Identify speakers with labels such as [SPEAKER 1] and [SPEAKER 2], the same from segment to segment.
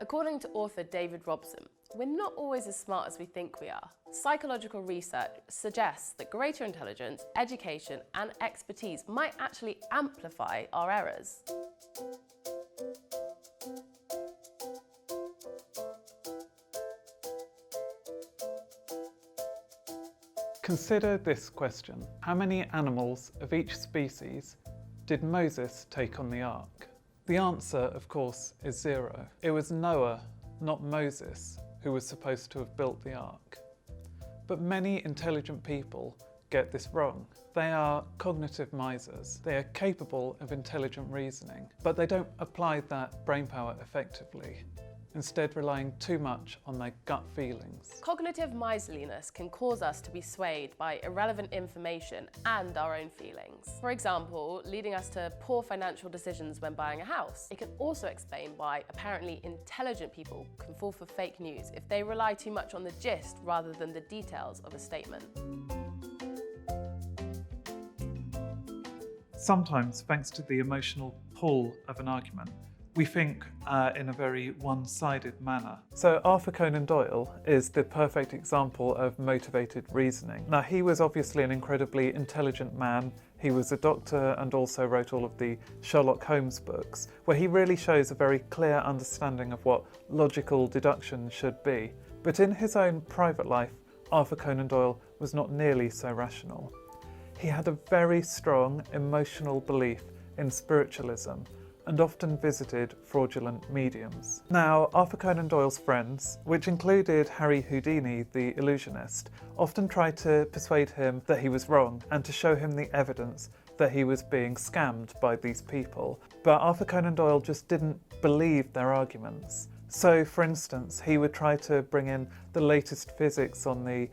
[SPEAKER 1] According to author David Robson, we're not always as smart as we think we are. Psychological research suggests that greater intelligence, education, and expertise might actually amplify our errors.
[SPEAKER 2] Consider this question. How many animals of each species did Moses take on the ark? The answer, of course, is 0. It was Noah, not Moses, who was supposed to have built the ark. But many intelligent people get this wrong. They are cognitive misers. They are capable of intelligent reasoning, but they don't apply that brainpower effectively, instead relying too much on their gut feelings.
[SPEAKER 1] Cognitive miserliness can cause us to be swayed by irrelevant information and our own feelings. For example, leading us to poor financial decisions when buying a house. It can also explain why apparently intelligent people can fall for fake news if they rely too much on the gist rather than the details of a statement.
[SPEAKER 2] Sometimes, thanks to the emotional pull of an argument, we think in a very one-sided manner. So Arthur Conan Doyle is the perfect example of motivated reasoning. Now, he was obviously an incredibly intelligent man. He was a doctor and also wrote all of the Sherlock Holmes books, where he really shows a very clear understanding of what logical deduction should be. But in his own private life, Arthur Conan Doyle was not nearly so rational. He had a very strong emotional belief in spiritualism and often visited fraudulent mediums. Now, Arthur Conan Doyle's friends, which included Harry Houdini, the illusionist, often tried to persuade him that he was wrong and to show him the evidence that he was being scammed by these people. But Arthur Conan Doyle just didn't believe their arguments. So, for instance, he would try to bring in the latest physics on the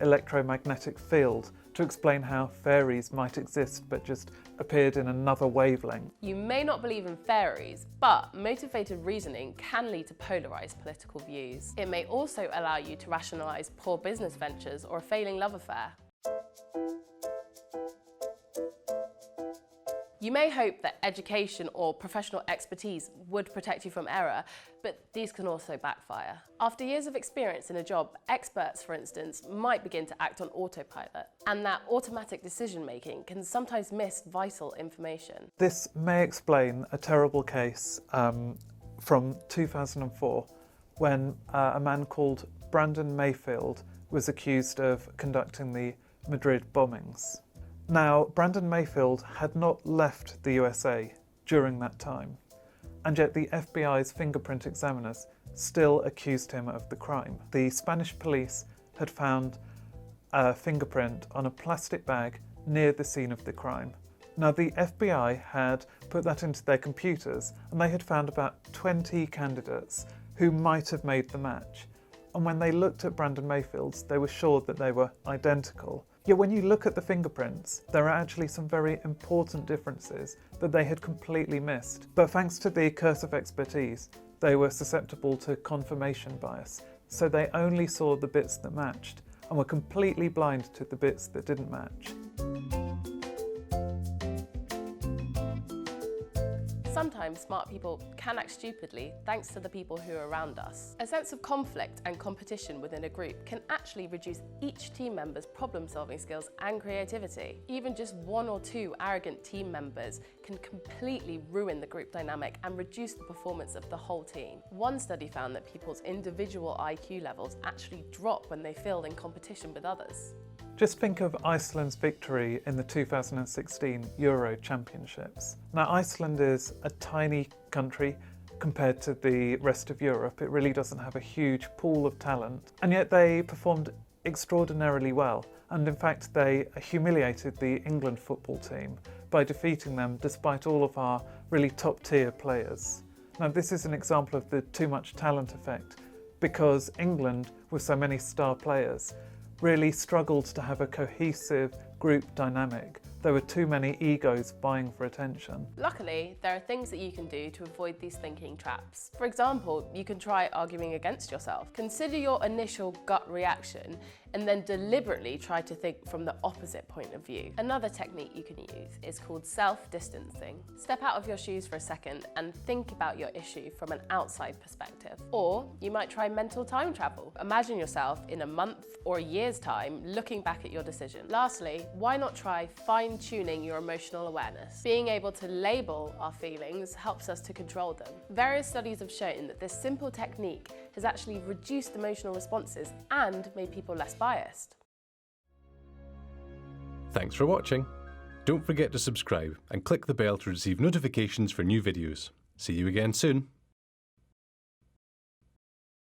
[SPEAKER 2] electromagnetic field to explain how fairies might exist but just appeared in another wavelength.
[SPEAKER 1] You may not believe in fairies, but motivated reasoning can lead to polarised political views. It may also allow you to rationalise poor business ventures or a failing love affair. You may hope that education or professional expertise would protect you from error, but these can also backfire. After years of experience in a job, experts, for instance, might begin to act on autopilot, and that automatic decision-making can sometimes miss vital information.
[SPEAKER 2] This may explain a terrible case from 2004 when a man called Brandon Mayfield was accused of conducting the Madrid bombings. Now, Brandon Mayfield had not left the USA during that time, and yet the FBI's fingerprint examiners still accused him of the crime. The Spanish police had found a fingerprint on a plastic bag near the scene of the crime. Now, the FBI had put that into their computers, and they had found about 20 candidates who might have made the match. And when they looked at Brandon Mayfield's, they were sure that they were identical. Yet when you look at the fingerprints, there are actually some very important differences that they had completely missed. But thanks to the curse of expertise, they were susceptible to confirmation bias, so they only saw the bits that matched and were completely blind to the bits that didn't match.
[SPEAKER 1] Sometimes smart people can act stupidly thanks to the people who are around us. A sense of conflict and competition within a group can actually reduce each team member's problem-solving skills and creativity. Even just 1 or 2 arrogant team members can completely ruin the group dynamic and reduce the performance of the whole team. One study found that people's individual IQ levels actually drop when they feel in competition with others.
[SPEAKER 2] Just think of Iceland's victory in the 2016 Euro Championships. Now, Iceland is a tiny country compared to the rest of Europe. It really doesn't have a huge pool of talent, and yet they performed extraordinarily well. And in fact, they humiliated the England football team by defeating them despite all of our really top-tier players. Now, this is an example of the too much talent effect, because England, with so many star players, really struggled to have a cohesive group dynamic there were too many egos vying for attention.
[SPEAKER 1] Luckily, there are things that you can do to avoid these thinking traps. For example, you can try arguing against yourself. Consider your initial gut reaction and then deliberately try to think from the opposite point of view. Another technique you can use is called self-distancing. Step out of your shoes for a second and think about your issue from an outside perspective. Or you might try mental time travel. Imagine yourself in a month or a year's time looking back at your decision. Lastly, why not try fine-tuning your emotional awareness? Being able to label our feelings helps us to control them. Various studies have shown that this simple technique has actually reduced emotional responses and made people less biased.
[SPEAKER 3] Thanks for watching. Don't forget to subscribe and click the bell to receive notifications for new videos. See you again soon.